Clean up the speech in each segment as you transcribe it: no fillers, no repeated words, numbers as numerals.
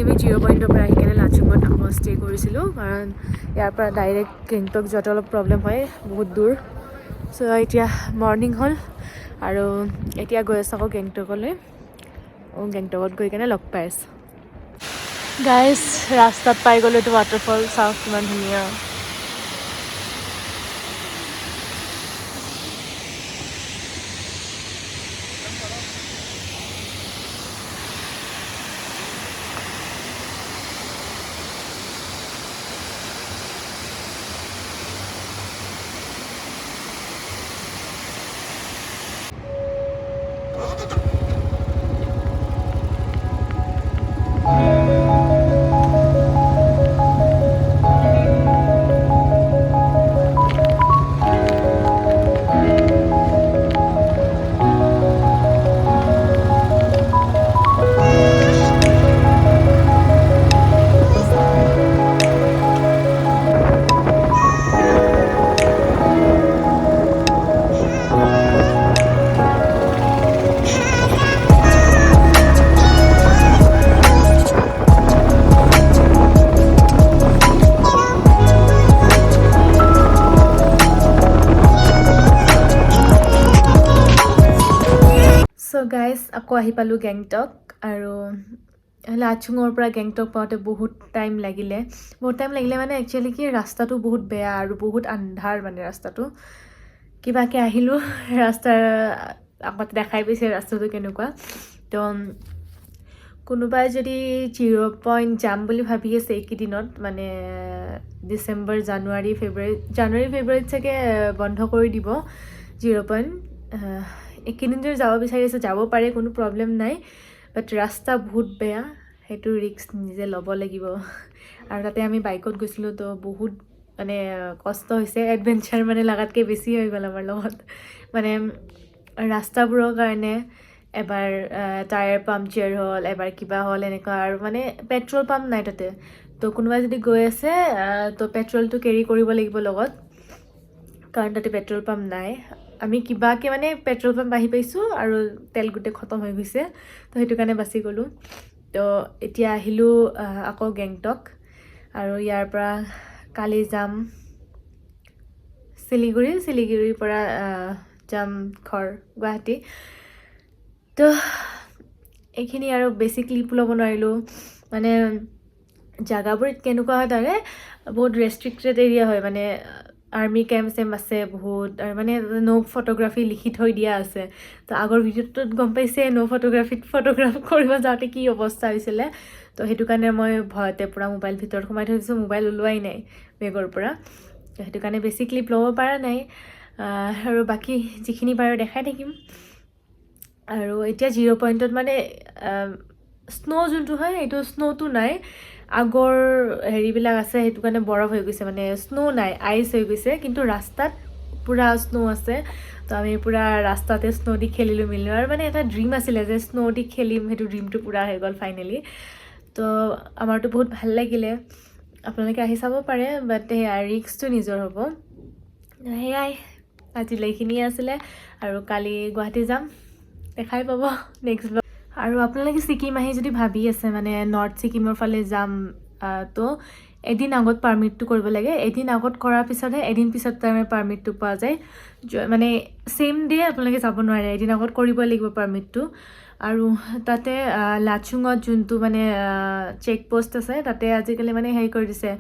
আমি 0 পইণ্টৰ পৰা আহি কেনে লাচুঙত আকৌ ষ্টে কৰিছিলোঁ কাৰণ ইয়াৰ পৰা ডাইৰেক্ট গেংটক যোৱাটো অলপ প্ৰব্লেম হয়, বহুত দূৰ। চ' এতিয়া মৰ্ণিং হ'ল আৰু এতিয়া গৈ আছোঁ আকৌ গেংটকলৈ। গেংটকত গৈ কেনে লগ পাই আছোঁ। গাইজ ৰাস্তাত পাই গ'লো এইটো ৱাটাৰফল, চাওক কিমান ধুনীয়া। চ' গাইজ আকৌ আহি পালোঁ গেংটক আৰু লাচুঙৰ পৰা গেংটক পাওঁতে বহুত টাইম লাগিলে মানে একচুৱেলি কি ৰাস্তাটো বহুত বেয়া আৰু বহুত আন্ধাৰ মানে ৰাস্তাটো। কিবাকৈ আহিলোঁ, ৰাস্তাৰ আগতে দেখাই পাইছে ৰাস্তাটো কেনেকুৱা। তো কোনোবাই যদি 0 পইণ্ট যাম বুলি ভাবি আছে এইকেইদিনত মানে ডিচেম্বৰ, জানুৱাৰী ফেব্ৰুৱাৰীত চাগে বন্ধ কৰি দিব 0 পইণ্ট। এইকেইদিন যদি যাব বিচাৰিছে যাব পাৰে, কোনো প্ৰব্লেম নাই, বাট ৰাস্তা বহুত বেয়া, সেইটো ৰিস্ক নিজে ল'ব লাগিব। আৰু তাতে আমি বাইকত গৈছিলোঁ তো বহুত মানে কষ্ট হৈছে, এডভেঞ্চাৰ মানে লগাতকৈ বেছি হৈ গ'ল আমাৰ লগত। মানে ৰাস্তাবোৰৰ কাৰণে এবাৰ টায়াৰ পামচাৰ হ'ল, এবাৰ কিবা হ'ল এনেকুৱা, আৰু মানে পেট্ৰল পাম্প নাই তাতে। তো কোনোবাই যদি গৈ আছে তো পেট্ৰলটো কেৰি কৰিব লাগিব লগত, কাৰণ তাতে পেট্ৰল পাম্প নাই। আমি কিবাকৈ মানে পেট্ৰল পাম্প আহি পাইছোঁ আৰু তেল গোটেই খতম হৈ গৈছে, তো সেইটো কাৰণে বাচি গ'লোঁ। তো এতিয়া আহিলোঁ আকৌ গেংটক আৰু ইয়াৰ পৰা কালি যাম শিলিগুৰিৰ পৰা যাম ঘৰ গুৱাহাটী। তো এইখিনি আৰু বেছি ক্লিপ ল'ব নোৱাৰিলোঁ, মানে জেগাবোৰ কেনেকুৱা হয় তাৰে বহুত ৰেষ্ট্ৰিক্টেড এৰিয়া হয়, মানে আৰ্মি কেম্প চেম্প আছে বহুত, আৰু মানে ন' ফটোগ্ৰাফী লিখি থৈ দিয়া আছে। তো আগৰ ভিডিঅ'টোত গম পাইছে ফটোগ্ৰাফ কৰিব যাওঁতে কি অৱস্থা হৈছিলে। তো সেইটো কাৰণে মই ভয়তে পূৰা মোবাইল ভিতৰত সোমাই থৈ দিছোঁ, মোবাইল ওলোৱাই নাই বেগৰ পৰা। তো সেইটো কাৰণে বেছি ক্লিপ ল'ব পৰা নাই, আৰু বাকী যিখিনি পাৰোঁ দেখাই থাকিম। আৰু এতিয়া 0 পইণ্টত মানে স্ন' যোনটো হয় সেইটো স্ন'টো নাই, আগৰ হেৰিবিলাক আছে, সেইটো কাৰণে বৰফ হৈ গৈছে, মানে স্ন' নাই, আইচ হৈ গৈছে, কিন্তু ৰাস্তাত পূৰা স্ন' আছে। তো আমি পূৰা ৰাস্তাতে স্ন' দি খেলিলোঁ আৰু মানে এটা ড্ৰিম আছিলে যে স্ন' দি খেলিম, সেইটো ড্ৰিমটো পূৰা হৈ গ'ল ফাইনেলি। তো আমাৰতো বহুত ভাল লাগিলে, আপোনালোকে আহি চাব পাৰে, বাট সেয়া ৰিস্কটো নিজৰ হ'ব। সেয়াই আজিলৈ এইখিনিয়ে আছিলে, আৰু কালি গুৱাহাটী যাম, দেখাই পাব নেক্সট ব্লগ। আৰু আপোনালোকে ছিকিম আহি যদি ভাবি আছে মানে নৰ্থ ছিকিমৰ ফালে যাম, তো এদিন আগত পাৰ্মিটটো কৰিব লাগে। এদিন আগত কৰাৰ পিছতহে এদিন পিছত তাৰমানে পাৰ্মিটটো পোৱা যায়, মানে ছেইম ডে আপোনালোকে যাব নোৱাৰে, এদিন আগত কৰিব লাগিব পাৰ্মিটটো। আৰু তাতে লাচুঙত যোনটো মানে চেক পষ্ট আছে, তাতে আজিকালি মানে হেৰি কৰি দিছে,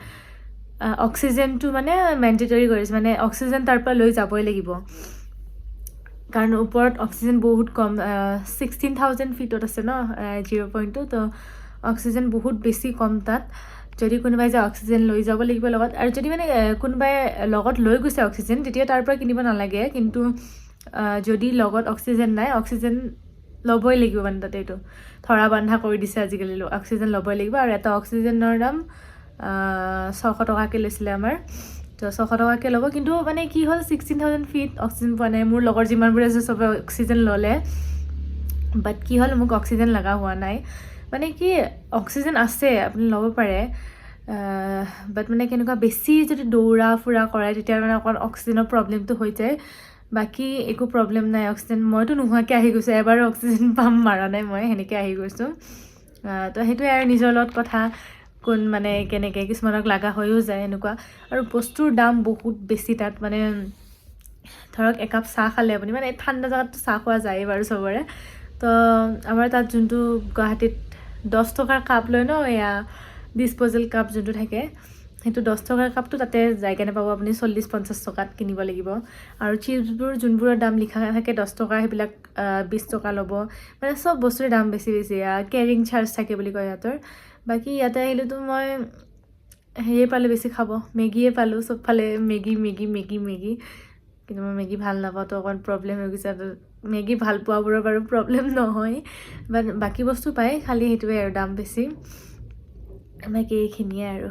অক্সিজেনটো মানে মেণ্ডেটৰী কৰিছে, মানে অক্সিজেন তাৰ পৰা লৈ যাবই লাগিব, কাৰণ ওপৰত অক্সিজেন বহুত কম, 16,000 ফিটত আছে ন 0 পইণ্টটো, তো অক্সিজেন বহুত বেছি কম তাত। যদি কোনোবাই যে অক্সিজেন লৈ যাব লাগিব লগত, আৰু যদি মানে কোনোবাই লগত লৈ গৈছে অক্সিজেন, তেতিয়া তাৰ পৰা কিনিব নালাগে, কিন্তু যদি লগত অক্সিজেন নাই, অক্সিজেন ল'বই লাগিব, মানে তাতে এইটো ধৰা বন্ধা কৰি দিছে আজিকালি, অক্সিজেন ল'বই লাগিব। আৰু এটা অক্সিজেনৰ দাম 600 টকাকৈ লৈছিলে আমাৰ, তো 600 টকাকৈ ল'ব, কিন্তু মানে কি হ'ল 16,000 ফিট অক্সিজেন পোৱা নাই। মোৰ লগৰ যিমানবোৰ আছে চবে অক্সিজেন ল'লে, বাট কি হ'ল মোক অক্সিজেন লগা হোৱা নাই। মানে কি অক্সিজেন আছে, আপুনি ল'ব পাৰে, বাট মানে কেনেকুৱা বেছি যদি দৌৰা ফুৰা কৰে তেতিয়া মানে অকণ অক্সিজেনৰ প্ৰব্লেমটো হৈ যায়, বাকী একো প্ৰব্লেম নাই। অক্সিজেন মইতো নোহোৱাকৈ আহি গৈছোঁ, এবাৰো অক্সিজেন পাম্প মাৰা নাই মই, সেনেকৈ আহি গৈছোঁ। তো সেইটোৱে আৰু নিজৰ লগত কথা কোন মানে কেনেকৈ কিছুমানক লগা হৈও যায় এনেকুৱা আৰু বস্তুৰ দাম বহুত বেছি তাত মানে ধৰক একাপ চাহ খালে আপুনি মানে ঠাণ্ডা জেগাততো চাহ খোৱা যায়েই বাৰু চবৰে তো আমাৰ তাত যোনটো গুৱাহাটীত 10 টকাৰ কাপ লয় ন এয়া ডিছপ'জেল কাপ যোনটো থাকে সেইটো 10 টকাৰ কাপটো তাতে যাই কেনে পাব আপুনি 40-50 টকাত কিনিব লাগিব আৰু চিপছবোৰ যোনবোৰৰ দাম লিখা থাকে 10 টকা সেইবিলাক 20 টকা ল'ব মানে চব বস্তুৰে দাম বেছি কেৰিং চাৰ্জ থাকে বুলি কয় সিহঁতৰ বাকী ইয়াতে আহিলেতো মই হেৰিয়ে পালোঁ বেছি খাব মেগীয়ে পালোঁ চবফালে মেগী কিন্তু মই মেগী ভাল নাপাওঁ তো অকণ প্ৰব্লেম হৈ গৈছে মেগী ভাল পোৱাবোৰৰ বাৰু প্ৰব্লেম নহয় বাট বাকী বস্তু পায় খালি সেইটোৱে আৰু দাম বেছি বাকী এইখিনিয়ে আৰু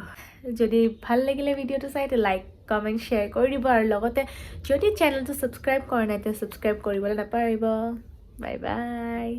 যদি ভাল লাগিলে ভিডিঅ'টো চাই তো লাইক কমেণ্ট শ্বেয়াৰ কৰি দিব আৰু লগতে যদি চেনেলটো ছাবস্ক্ৰাইব কৰা নাই তেতিয়া ছাবস্ক্ৰাইব কৰিবলৈ নাপাহৰিব বাই বাই